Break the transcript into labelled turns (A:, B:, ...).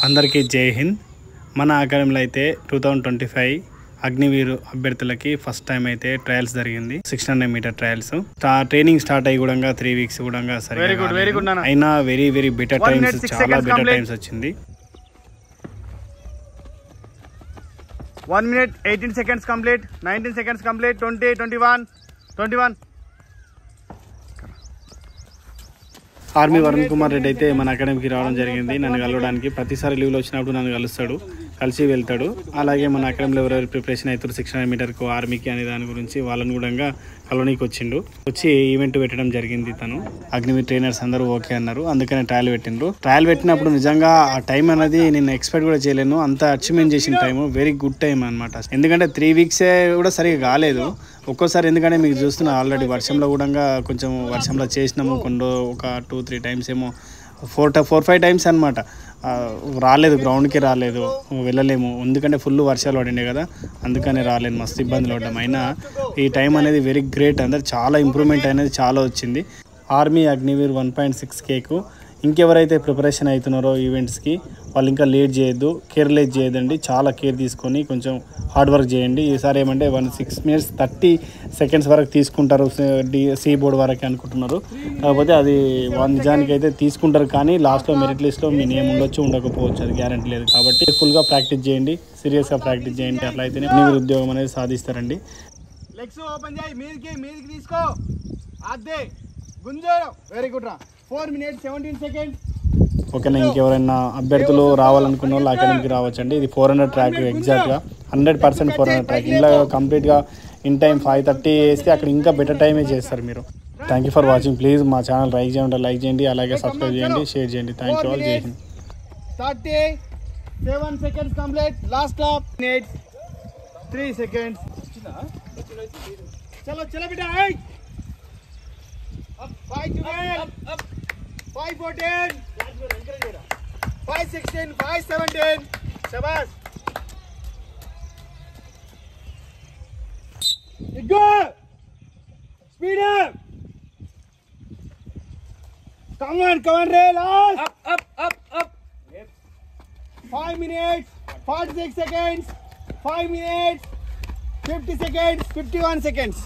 A: అందరికీ జై హింద్. మన అకాడమీలో అయితే 2025 అగ్నివీర్ అభ్యర్థులకి ఫస్ట్ టైం అయితే ట్రయల్స్ జరిగింది. 600 మీటర్ ట్రయల్స్. ట్రైనింగ్ స్టార్ట్ అయ్యి కూడా 3 వీక్స్ కూడా సరిగ్గా అయినా వెరీ బెటర్ టైమ్స్, చాలా బెటర్ టైమ్స్ వచ్చింది.
B: 1 minute 18 seconds complete, 19 seconds complete, 20, 21.
A: Army Varun Kumar Reddy అయితే మన అకాడమీకి రావడం జరిగింది. నన్ను కలవడానికి ప్రతిసారి లీవ్లో వచ్చినప్పుడు నన్ను కలుస్తాడు, కలిసి వెళ్తాడు. అలాగే మన అకాడమీలో ఎవరెవరు ప్రిపరేషన్ అవుతారు 600 మీటర్కు ఆర్మీకి అనే దాని గురించి వాళ్ళని కూడా కలవనీకి వచ్చిండు. వచ్చి ఈవెంట్ పెట్టడం జరిగింది. తను అగ్నివీర్ ట్రైనర్స్ అందరూ ఓకే అన్నారు, అందుకనే ట్రయల్ పెట్టిండ్రు. ట్రయల్ పెట్టినప్పుడు నిజంగా ఆ టైం అనేది నేను ఎక్స్పెక్ట్ కూడా చేయలేను. అంత అచీవ్మెంట్ చేసిన టైం, వెరీ గుడ్ టైం అనమాట. ఎందుకంటే 3 వీక్సే కూడా సరిగా కాలేదు ఒక్కోసారి. ఎందుకంటే మీకు చూస్తున్నా ఆల్రెడీ వర్షంలో కూడా కొంచెం వర్షంలో చేసినాము. ఒక 2-3 టైమ్స్ ఏమో 4-5 టైమ్స్ అనమాట రాలేదు, గ్రౌండ్కి రాలేదు, వెళ్ళలేము. ఎందుకంటే ఫుల్ వర్షాలు పడిండే కదా, అందుకనే రాలేదు. మస్తు ఇబ్బందులు పడ్డాం. అయినా ఈ టైం అనేది వెరీ గ్రేట్. అందరు చాలా ఇంప్రూవ్మెంట్ అనేది చాలా వచ్చింది. ఆర్మీ అగ్నివీర్ 1.6Kకు ఇంకెవరైతే ప్రిపరేషన్ అవుతున్నారో ఈవెంట్స్కి వాళ్ళు ఇంకా లేట్ చేయొద్దు, కేర్లెస్ చేయదండి. చాలా కేర్ తీసుకొని కొంచెం హార్డ్ వర్క్ చేయండి. ఈసారి ఏమంటే 6 minutes 30 seconds వరకు తీసుకుంటారు సి బోర్డ్ వరకు అనుకుంటున్నారు. కాకపోతే అది నిజానికి అయితే తీసుకుంటారు, కానీ లాస్ట్లో మెరిట్ లిస్ట్లో మీ నేమ్ ఉండొచ్చు, ఉండకపోవచ్చు, అది గ్యారంటీ లేదు. కాబట్టి ఫుల్గా ప్రాక్టీస్ చేయండి, సీరియస్గా ప్రాక్టీస్ చేయండి. అట్లా అయితేనే మీరు ఉద్యోగం అనేది సాధిస్తారండి.
B: లెగ్స్ ఓపెన్ చేయి, మీదికి తీసుకో, అదే గుంజరు. వెరీ గుడ్ రా. 4 minutes 17 seconds.
A: ఓకేనా. ఇంకెవరైనా అభ్యర్థులు రావాలనుకున్న వాళ్ళు అకాడమీకి రావచ్చండి. ఇది 400 ట్రాక్, ఎగ్జాక్ట్గా 100% 400 ట్రాక్. ఇలా కంప్లీట్గా ఇన్ టైం 5:30 వేస్తే అక్కడ ఇంకా బెటర్ టైమే చేస్తారు మీరు. Thank you for watching. Please మా ఛానల్ లైక్ చేయండి, అలాగే సబ్స్క్రైబ్ చేయండి, షేర్ చేయండి. Thank you all. జై Hind.
B: 37 seconds complete. Last stop. 3 seconds. चलो बेटा. 5:14, 5:16, 5:17. शाबाश. Go. Speed up. Come on, Ray. Last. Up. 5 minutes 46 seconds. 5 minutes 50 seconds, 51 seconds.